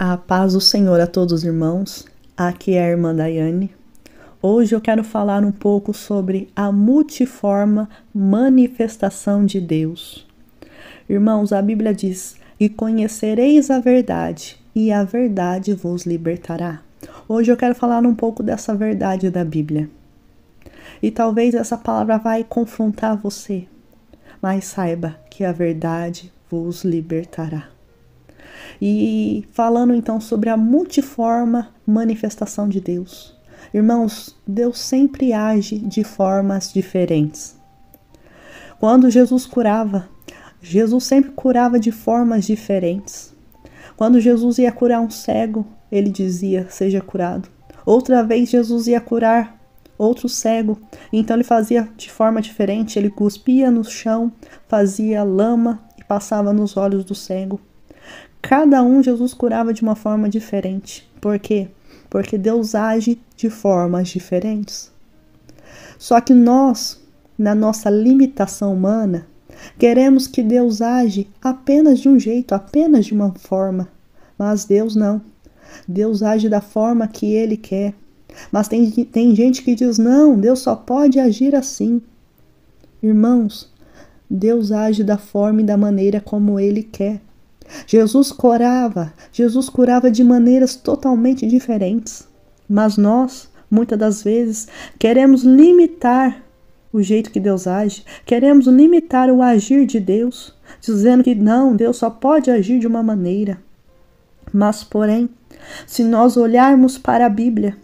A paz do Senhor a todos os irmãos, aqui é a irmã Daiane. Hoje eu quero falar um pouco sobre a multiforme manifestação de Deus. Irmãos, a Bíblia diz, e conhecereis a verdade, e a verdade vos libertará. Hoje eu quero falar um pouco dessa verdade da Bíblia. E talvez essa palavra vai confrontar você, mas saiba que a verdade vos libertará. E falando então sobre a multiforme manifestação de Deus. Irmãos, Deus sempre age de formas diferentes. Quando Jesus curava, Jesus sempre curava de formas diferentes. Quando Jesus ia curar um cego, ele dizia, seja curado. Outra vez Jesus ia curar outro cego, então ele fazia de forma diferente, ele cuspia no chão, fazia lama e passava nos olhos do cego. Cada um Jesus curava de uma forma diferente. Por quê? Porque Deus age de formas diferentes. Só que nós, na nossa limitação humana, queremos que Deus age apenas de um jeito, apenas de uma forma. Mas Deus não. Deus age da forma que Ele quer. Mas tem gente que diz, não, Deus só pode agir assim. Irmãos, Deus age da forma e da maneira como Ele quer. Jesus curava de maneiras totalmente diferentes. Mas nós, muitas das vezes, queremos limitar o jeito que Deus age. Queremos limitar o agir de Deus, dizendo que não, Deus só pode agir de uma maneira. Mas, porém, se nós olharmos para a Bíblia,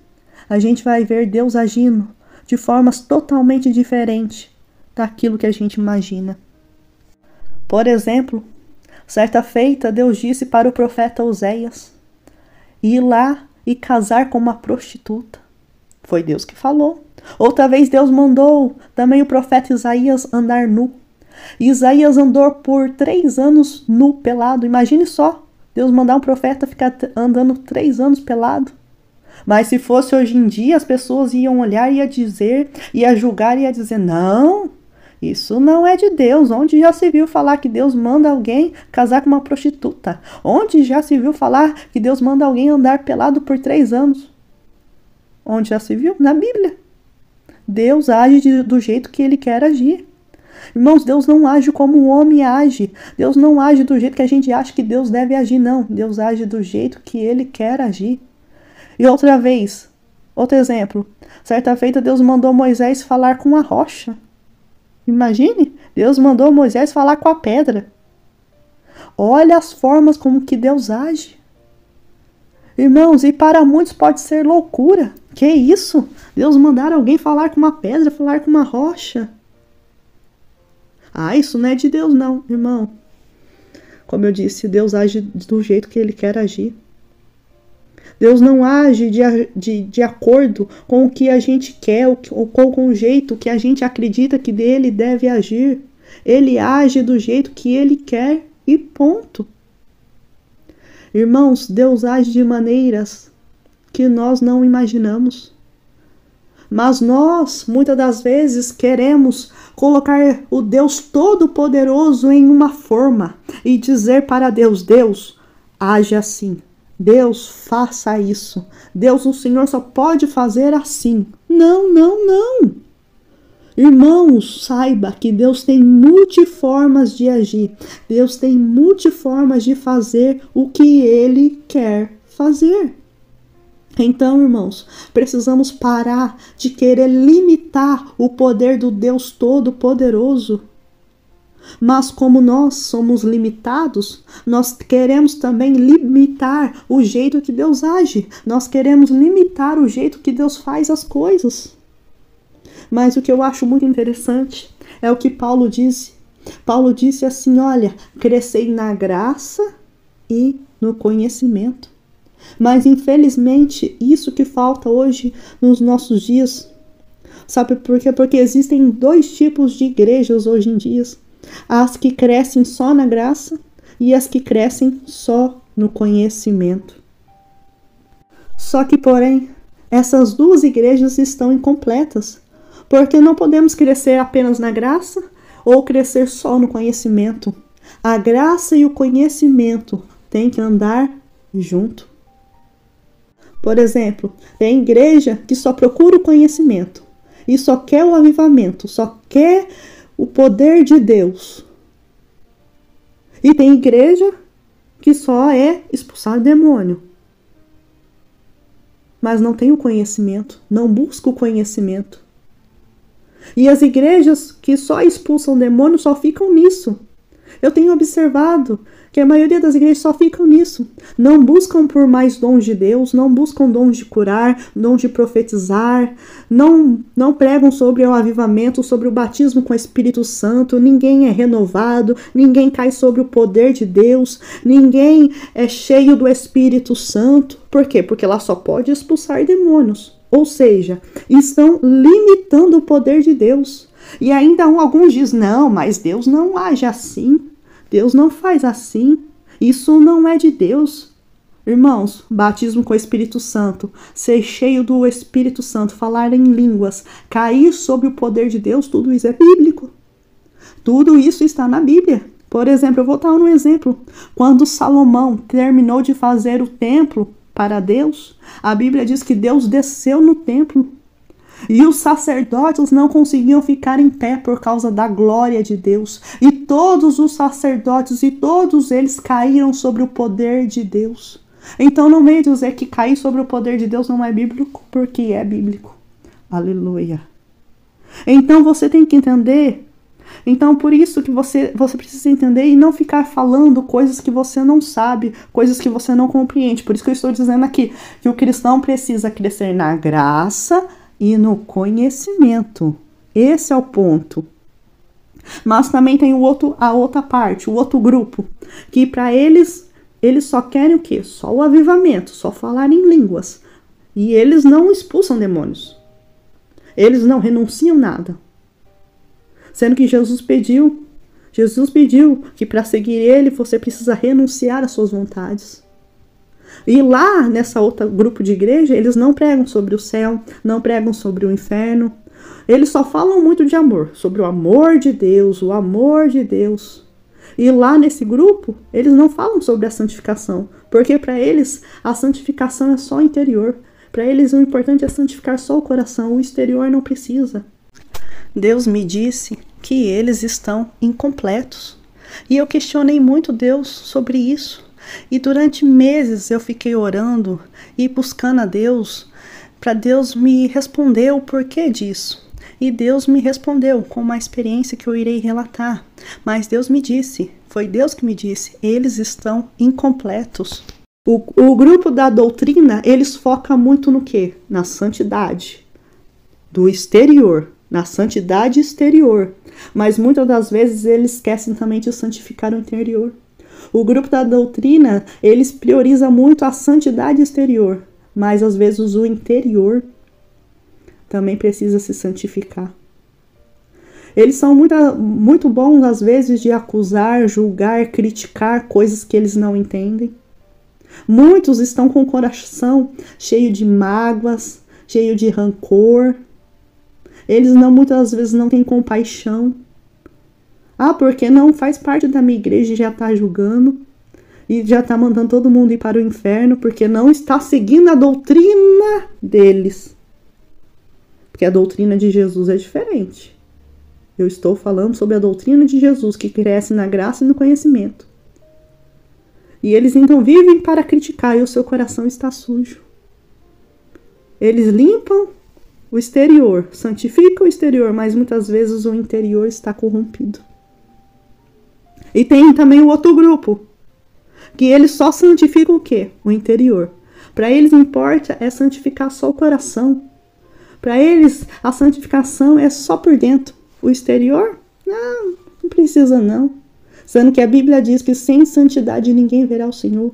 a gente vai ver Deus agindo de formas totalmente diferentes daquilo que a gente imagina. Por exemplo, certa feita, Deus disse para o profeta Oséias ir lá e casar com uma prostituta. Foi Deus que falou. Outra vez Deus mandou também o profeta Isaías andar nu. E Isaías andou por 3 anos nu, pelado. Imagine só, Deus mandar um profeta ficar andando 3 anos pelado. Mas se fosse hoje em dia, as pessoas iam olhar e ia julgar e ia dizer, não, isso não é de Deus. Onde já se viu falar que Deus manda alguém casar com uma prostituta? Onde já se viu falar que Deus manda alguém andar pelado por 3 anos? Onde já se viu? Na Bíblia. Deus age do jeito que Ele quer agir. Irmãos, Deus não age como o homem age. Deus não age do jeito que a gente acha que Deus deve agir, não. Deus age do jeito que Ele quer agir. E outra vez, outro exemplo. Certa feita Deus mandou Moisés falar com a rocha. Imagine, Deus mandou Moisés falar com a pedra. Olha as formas como que Deus age. Irmãos, e para muitos pode ser loucura. Que isso? Deus mandar alguém falar com uma pedra, falar com uma rocha. Ah, isso não é de Deus não, irmão. Como eu disse, Deus age do jeito que Ele quer agir. Deus não age de acordo com o que a gente quer, ou com o jeito que a gente acredita que dele deve agir. Ele age do jeito que Ele quer e ponto. Irmãos, Deus age de maneiras que nós não imaginamos. Mas nós, muitas das vezes, queremos colocar o Deus Todo-Poderoso em uma forma e dizer para Deus, Deus, age assim. Deus, faça isso. Deus, o Senhor só pode fazer assim. Não, não, não. Irmãos, saiba que Deus tem multiformas de agir. Deus tem multiformas de fazer o que Ele quer fazer. Então, irmãos, precisamos parar de querer limitar o poder do Deus Todo-Poderoso. Mas como nós somos limitados, nós queremos também limitar o jeito que Deus age. Nós queremos limitar o jeito que Deus faz as coisas. Mas o que eu acho muito interessante é o que Paulo disse. Paulo disse assim, olha, crescei na graça e no conhecimento. Mas infelizmente, isso que falta hoje nos nossos dias. Sabe por quê? Porque existem 2 tipos de igrejas hoje em dia. As que crescem só na graça e as que crescem só no conhecimento. Só que, porém, essas 2 igrejas estão incompletas, porque não podemos crescer apenas na graça ou crescer só no conhecimento. A graça e o conhecimento têm que andar junto. Por exemplo, tem igreja que só procura o conhecimento e só quer o avivamento, só quer o poder de Deus. E tem igreja que só é expulsar demônio, mas não tem o conhecimento, não busca o conhecimento. E as igrejas que só expulsam demônio só ficam nisso. Eu tenho observado que a maioria das igrejas só ficam nisso. Não buscam por mais dons de Deus, não buscam dons de curar, dons de profetizar, não pregam sobre o avivamento, sobre o batismo com o Espírito Santo. Ninguém é renovado, ninguém cai sobre o poder de Deus, ninguém é cheio do Espírito Santo. Por quê? Porque lá só pode expulsar demônios. Ou seja, estão limitando o poder de Deus. E ainda alguns dizem, não, mas Deus não age assim. Deus não faz assim. Isso não é de Deus. Irmãos, batismo com o Espírito Santo, ser cheio do Espírito Santo, falar em línguas, cair sob o poder de Deus, tudo isso é bíblico. Tudo isso está na Bíblia. Por exemplo, eu vou dar um exemplo. Quando Salomão terminou de fazer o templo para Deus, a Bíblia diz que Deus desceu no templo. E os sacerdotes não conseguiam ficar em pé por causa da glória de Deus. E todos os sacerdotes e todos eles caíram sobre o poder de Deus. Então não venha dizer que cair sobre o poder de Deus não é bíblico, porque é bíblico. Aleluia. Então você tem que entender. Então por isso que você precisa entender e não ficar falando coisas que você não sabe, coisas que você não compreende. Por isso que eu estou dizendo aqui que o cristão precisa crescer na graça e no conhecimento. Esse é o ponto. Mas também tem a outra parte, o outro grupo, que para eles só querem o quê? Só o avivamento, só falar em línguas. E eles não expulsam demônios. Eles não renunciam nada. Sendo que Jesus pediu que para seguir ele você precisa renunciar às suas vontades. E lá, nessa outra grupo de igreja, eles não pregam sobre o céu, não pregam sobre o inferno. Eles só falam muito de amor, sobre o amor de Deus, o amor de Deus. E lá nesse grupo, eles não falam sobre a santificação, porque para eles a santificação é só interior. Para eles o importante é santificar só o coração, o exterior não precisa. Deus me disse que eles estão incompletos. E eu questionei muito Deus sobre isso. E durante meses eu fiquei orando e buscando a Deus para Deus me responder o porquê disso. E Deus me respondeu com uma experiência que eu irei relatar. Mas Deus me disse, foi Deus que me disse, eles estão incompletos. O grupo da doutrina, eles focam muito no quê? Na santidade do exterior, na santidade exterior. Mas muitas das vezes eles esquecem também de santificar o interior. O grupo da doutrina, eles priorizam muito a santidade exterior, mas às vezes o interior também precisa se santificar. Eles são muito bons, às vezes, de acusar, julgar, criticar coisas que eles não entendem. Muitos estão com o coração cheio de mágoas, cheio de rancor. Eles muitas vezes não têm compaixão. Porque não faz parte da minha igreja e já está julgando. E já está mandando todo mundo ir para o inferno porque não está seguindo a doutrina deles. Porque a doutrina de Jesus é diferente. Eu estou falando sobre a doutrina de Jesus, que cresce na graça e no conhecimento. E eles então vivem para criticar e o seu coração está sujo. Eles limpam o exterior, santificam o exterior, mas muitas vezes o interior está corrompido. E tem também o outro grupo, que eles só santificam o quê? O interior. Para eles importa é santificar só o coração. Para eles a santificação é só por dentro. O exterior? Não precisa não. Sendo que a Bíblia diz que sem santidade ninguém verá o Senhor.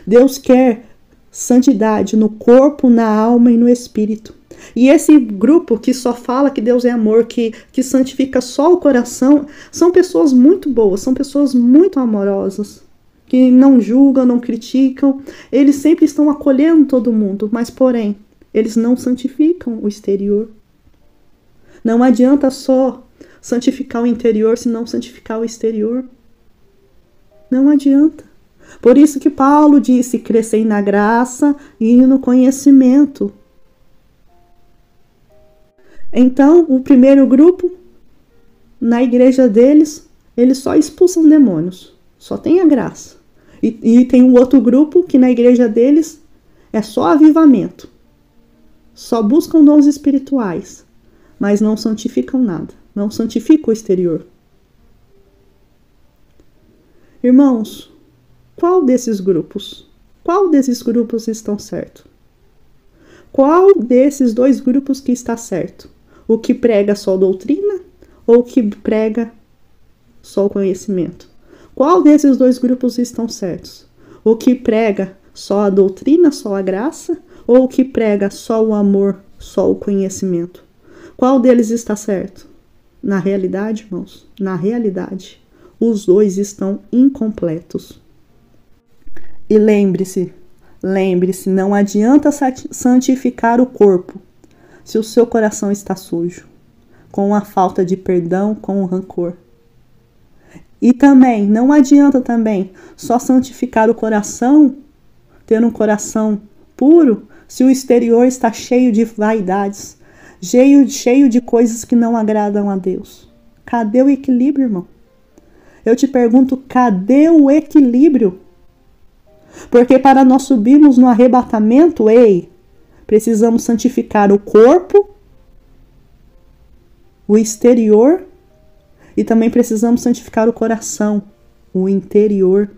Deus quer santidade no corpo, na alma e no espírito. E esse grupo que só fala que Deus é amor, que santifica só o coração, são pessoas muito boas, são pessoas muito amorosas, que não julgam, não criticam, eles sempre estão acolhendo todo mundo, mas porém, eles não santificam o exterior. Não adianta só santificar o interior se não santificar o exterior. Não adianta. Por isso que Paulo disse: crescei na graça e no conhecimento. Então, o primeiro grupo, na igreja deles, eles só expulsam demônios. Só tem a graça. E tem um outro grupo que na igreja deles é só avivamento. Só buscam dons espirituais, mas não santificam nada. Não santificam o exterior. Irmãos, qual desses grupos estão certo? Qual desses dois grupos que está certo? O que prega só doutrina ou o que prega só o conhecimento? Qual desses dois grupos estão certos? O que prega só a doutrina, só a graça, ou o que prega só o amor, só o conhecimento? Qual deles está certo? Na realidade, irmãos, na realidade, os dois estão incompletos. E lembre-se, não adianta santificar o corpo se o seu coração está sujo, com a falta de perdão, com o rancor. E também, não adianta também só santificar o coração, ter um coração puro, se o exterior está cheio de vaidades, cheio de coisas que não agradam a Deus. Cadê o equilíbrio, irmão? Eu te pergunto, cadê o equilíbrio? Porque para nós subirmos no arrebatamento, precisamos santificar o corpo, o exterior, e também precisamos santificar o coração, o interior.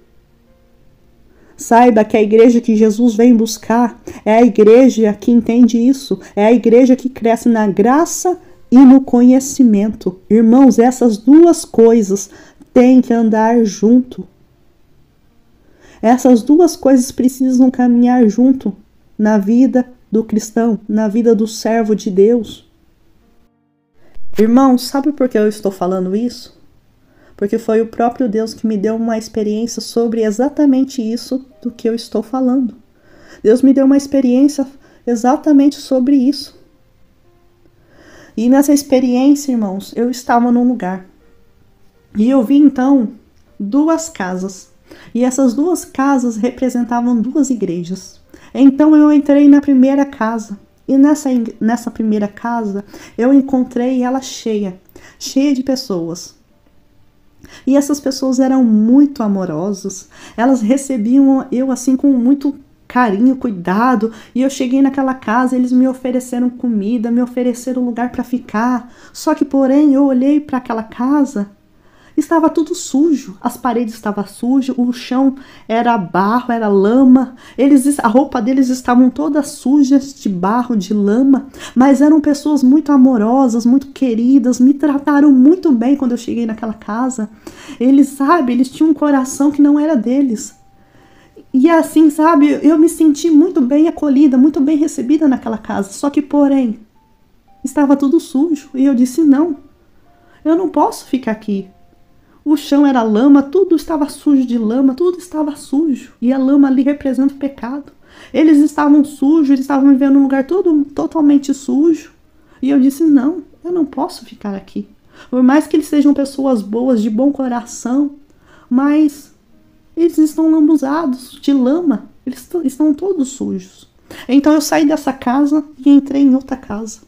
Saiba que a igreja que Jesus vem buscar é a igreja que entende isso, é a igreja que cresce na graça e no conhecimento. Irmãos, essas duas coisas têm que andar junto. Essas duas coisas precisam caminhar junto na vida do cristão, na vida do servo de Deus. Irmãos, sabe por que eu estou falando isso? Porque foi o próprio Deus que me deu uma experiência sobre exatamente isso do que eu estou falando. Deus me deu uma experiência exatamente sobre isso. E nessa experiência, irmãos, eu estava num lugar. E eu vi então 2 casas. E essas 2 casas representavam 2 igrejas. Então eu entrei na primeira casa. E nessa primeira casa, eu encontrei ela cheia de pessoas. E essas pessoas eram muito amorosas. Elas recebiam eu assim com muito carinho, cuidado. E eu cheguei naquela casa, eles me ofereceram comida, me ofereceram lugar para ficar. Só que, porém, eu olhei para aquela casa, estava tudo sujo, as paredes estavam sujas, o chão era barro, era lama, a roupa deles estavam todas sujas de barro, de lama, mas eram pessoas muito amorosas, muito queridas, me trataram muito bem quando eu cheguei naquela casa. Eles tinham um coração que não era deles. E assim, eu me senti muito bem acolhida, muito bem recebida naquela casa, só que, porém, estava tudo sujo, e eu disse, não, eu não posso ficar aqui. O chão era lama, tudo estava sujo de lama, tudo estava sujo. E a lama ali representa o pecado. Eles estavam sujos, eles estavam vivendo num lugar todo totalmente sujo. E eu disse, não, eu não posso ficar aqui. Por mais que eles sejam pessoas boas, de bom coração, mas eles estão lambuzados de lama. Eles estão todos sujos. Então eu saí dessa casa e entrei em outra casa.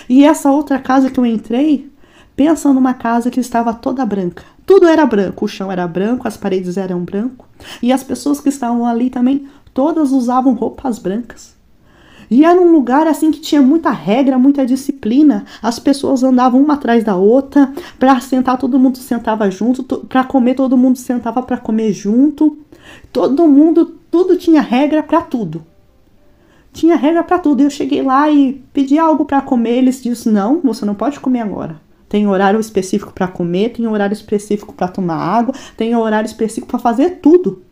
E essa outra casa que eu entrei, pensa numa casa que estava toda branca. Tudo era branco, o chão era branco, as paredes eram branco. E as pessoas que estavam ali também, todas usavam roupas brancas. E era um lugar assim que tinha muita regra, muita disciplina. As pessoas andavam uma atrás da outra. Para sentar, todo mundo sentava junto. Para comer, todo mundo sentava para comer junto. Tudo tinha regra para tudo. Tinha regra para tudo. Eu cheguei lá e pedi algo para comer. Eles disseram, não, você não pode comer agora. Tem horário específico para comer, tem horário específico para tomar água, tem horário específico para fazer tudo.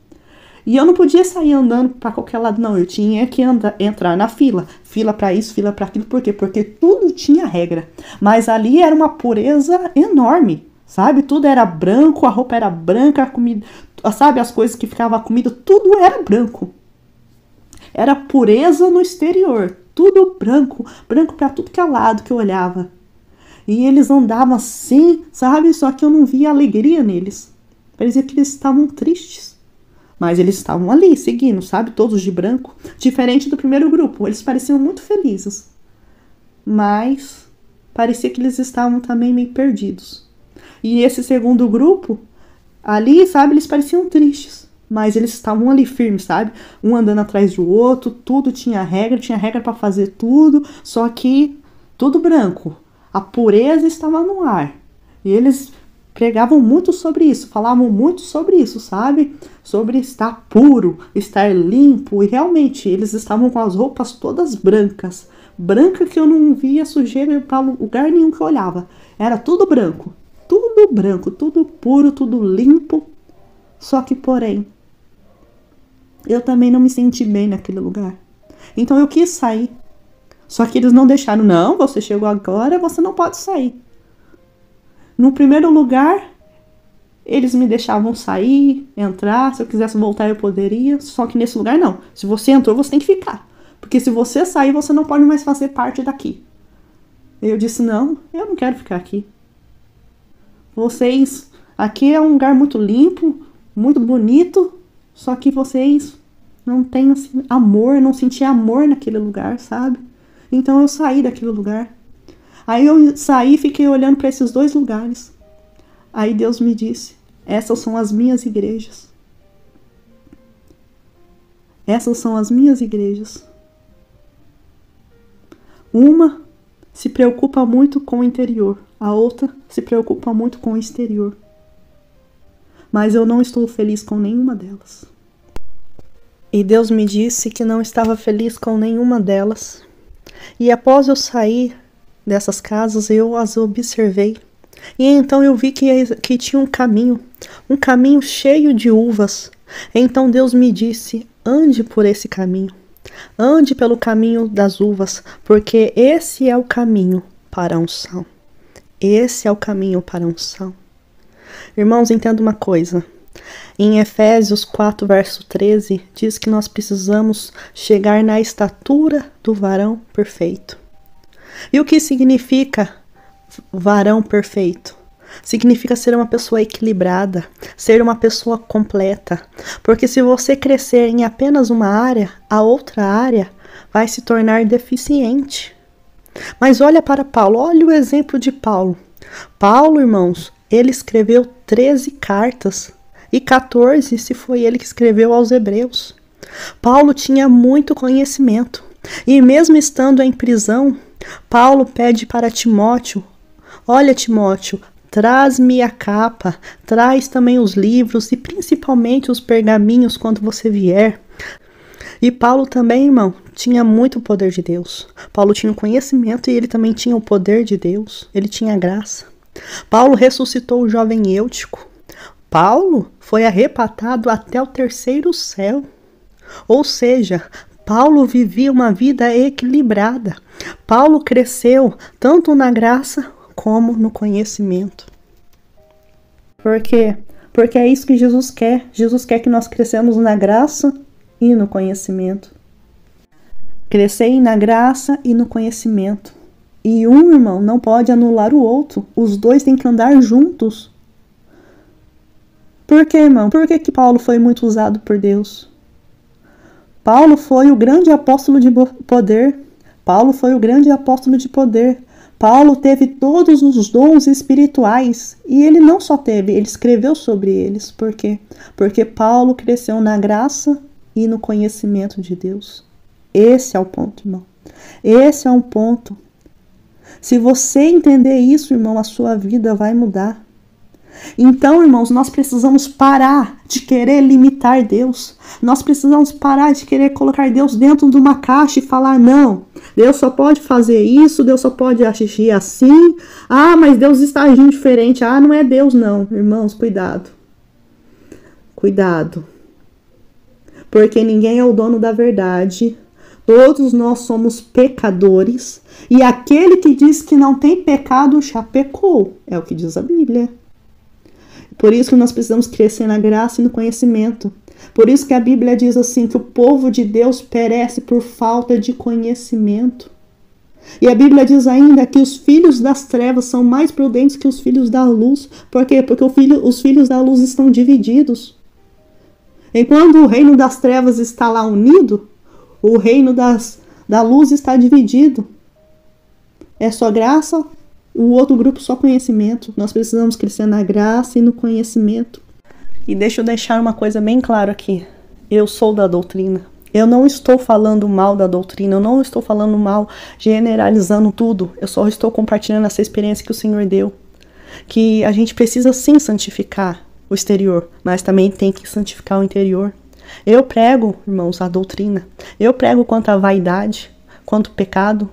E eu não podia sair andando para qualquer lado, não. Eu tinha que entrar na fila. Fila para isso, fila para aquilo. Por quê? Porque tudo tinha regra. Mas ali era uma pureza enorme, sabe? Tudo era branco, a roupa era branca, a comida, sabe? As coisas que ficavam comida, tudo era branco. Era pureza no exterior. Tudo branco. Branco para tudo que é lado que eu olhava. E eles andavam assim, sabe? Só que eu não via alegria neles. Parecia que eles estavam tristes. Mas eles estavam ali, seguindo, sabe? Todos de branco. Diferente do primeiro grupo. Eles pareciam muito felizes. Mas parecia que eles estavam também meio perdidos. E esse segundo grupo, ali, sabe? Eles pareciam tristes. Mas eles estavam ali firmes, sabe? Um andando atrás do outro. Tudo tinha regra para fazer tudo. Só que tudo branco. A pureza estava no ar. E eles pregavam muito sobre isso, falavam muito sobre isso, sabe? Sobre estar puro, estar limpo. E realmente, eles estavam com as roupas todas brancas. Branca que eu não via sujeira para lugar nenhum que eu olhava. Era tudo branco, tudo puro, tudo limpo. Só que, porém, eu também não me senti bem naquele lugar. Então eu quis sair. Só que eles não deixaram. Não, você chegou agora, você não pode sair. No primeiro lugar, eles me deixavam sair, entrar. Se eu quisesse voltar, eu poderia. Só que nesse lugar, não. Se você entrou, você tem que ficar. Porque se você sair, você não pode mais fazer parte daqui. Eu disse, não, eu não quero ficar aqui. Vocês... Aqui é um lugar muito limpo, muito bonito. Só que vocês não têm assim, amor. Eu não senti amor naquele lugar, sabe? Então eu saí daquele lugar. Aí eu saí e fiquei olhando para esses dois lugares. Aí Deus me disse, essas são as minhas igrejas. Essas são as minhas igrejas. Uma se preocupa muito com o interior. A outra se preocupa muito com o exterior. Mas eu não estou feliz com nenhuma delas. E Deus me disse que não estava feliz com nenhuma delas. E após eu sair dessas casas, eu as observei. E então eu vi que tinha um caminho cheio de uvas. Então Deus me disse, ande por esse caminho. Ande pelo caminho das uvas, porque esse é o caminho para a unção. Esse é o caminho para a unção. Irmãos, entenda uma coisa. Em Efésios 4, verso 13, diz que nós precisamos chegar na estatura do varão perfeito. E o que significa varão perfeito? Significa ser uma pessoa equilibrada, ser uma pessoa completa. Porque se você crescer em apenas uma área, a outra área vai se tornar deficiente. Mas olha para Paulo, olha o exemplo de Paulo. Paulo, irmãos, ele escreveu 13 cartas e 14 se foi ele que escreveu aos Hebreus. Paulo tinha muito conhecimento e mesmo estando em prisão, Paulo pede para Timóteo, olha Timóteo, traz-me a capa, traz também os livros e principalmente os pergaminhos quando você vier. E Paulo também, irmão, tinha muito poder de Deus. Paulo tinha o conhecimento e ele também tinha o poder de Deus, ele tinha a graça. Paulo ressuscitou o jovem Eutico. Paulo foi arrebatado até o terceiro céu. Ou seja, Paulo vivia uma vida equilibrada. Paulo cresceu tanto na graça como no conhecimento. Por quê? Porque é isso que Jesus quer. Jesus quer que nós cresçamos na graça e no conhecimento. Crescer na graça e no conhecimento. E um irmão não pode anular o outro. Os dois têm que andar juntos. Por quê, irmão? Por que Paulo foi muito usado por Deus? Paulo foi o grande apóstolo de poder. Paulo foi o grande apóstolo de poder. Paulo teve todos os dons espirituais. E ele não só teve, ele escreveu sobre eles. Por quê? Porque Paulo cresceu na graça e no conhecimento de Deus. Esse é o ponto, irmão. Esse é um ponto. Se você entender isso, irmão, a sua vida vai mudar. Então, irmãos, nós precisamos parar de querer limitar Deus. Nós precisamos parar de querer colocar Deus dentro de uma caixa e falar, não, Deus só pode fazer isso, Deus só pode agir assim. Ah, mas Deus está agindo diferente. Ah, não é Deus não. Irmãos, cuidado. Cuidado. Porque ninguém é o dono da verdade. Todos nós somos pecadores. E aquele que diz que não tem pecado já pecou. É o que diz a Bíblia. Por isso que nós precisamos crescer na graça e no conhecimento. Por isso que a Bíblia diz assim, que o povo de Deus perece por falta de conhecimento. E a Bíblia diz ainda que os filhos das trevas são mais prudentes que os filhos da luz. Por quê? Porque os filhos da luz estão divididos. Enquanto o reino das trevas está lá unido, o reino da luz está dividido. É só graça, o outro grupo só conhecimento. Nós precisamos crescer na graça e no conhecimento. E deixa eu deixar uma coisa bem clara aqui. Eu sou da doutrina. Eu não estou falando mal da doutrina, eu não estou falando mal, generalizando tudo. Eu só estou compartilhando essa experiência que o Senhor deu. Que a gente precisa sim santificar o exterior, mas também tem que santificar o interior. Eu prego, irmãos, a doutrina. Eu prego quanto à vaidade, quanto ao pecado.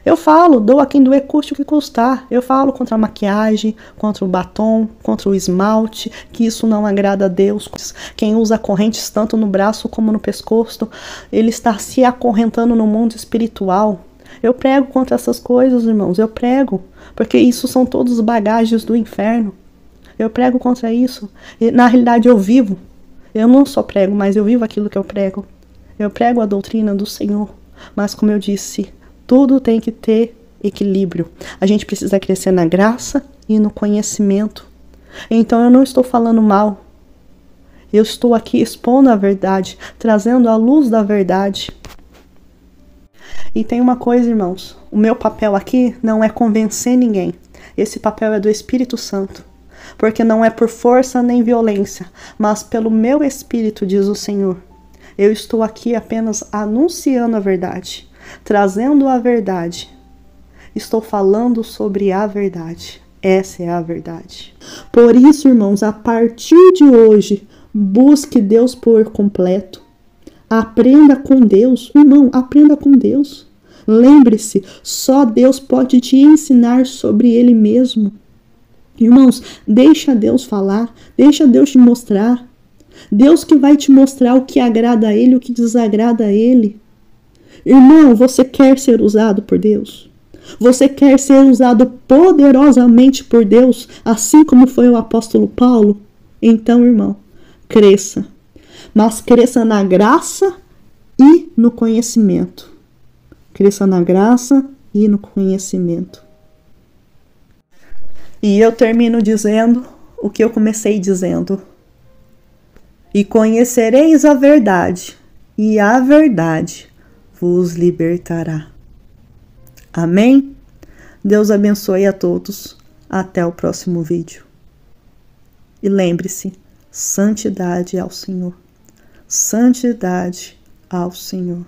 Eu falo, dou a quem doer custe o que custar. Eu falo contra a maquiagem, contra o batom, contra o esmalte, que isso não agrada a Deus. Quem usa correntes tanto no braço como no pescoço, ele está se acorrentando no mundo espiritual. Eu prego contra essas coisas, irmãos, eu prego, porque isso são todos bagagens do inferno. Eu prego contra isso. E, na realidade, eu vivo. Eu não só prego, mas eu vivo aquilo que eu prego. Eu prego a doutrina do Senhor. Mas, como eu disse, tudo tem que ter equilíbrio. A gente precisa crescer na graça e no conhecimento. Então, eu não estou falando mal. Eu estou aqui expondo a verdade, trazendo a luz da verdade. E tem uma coisa, irmãos. O meu papel aqui não é convencer ninguém. Esse papel é do Espírito Santo. Porque não é por força nem violência, mas pelo meu Espírito, diz o Senhor. Eu estou aqui apenas anunciando a verdade, trazendo a verdade. Estou falando sobre a verdade. Essa é a verdade. Por isso, irmãos, a partir de hoje, busque Deus por completo. Aprenda com Deus. Irmão, aprenda com Deus. Lembre-se, só Deus pode te ensinar sobre Ele mesmo. Irmãos, deixa Deus falar, deixa Deus te mostrar. Deus que vai te mostrar o que agrada a Ele, o que desagrada a Ele. Irmão, você quer ser usado por Deus? Você quer ser usado poderosamente por Deus, assim como foi o apóstolo Paulo? Então, irmão, cresça. Mas cresça na graça e no conhecimento. Cresça na graça e no conhecimento. E eu termino dizendo o que eu comecei dizendo. E conhecereis a verdade, e a verdade vos libertará. Amém? Deus abençoe a todos. Até o próximo vídeo. E lembre-se, santidade ao Senhor. Santidade ao Senhor.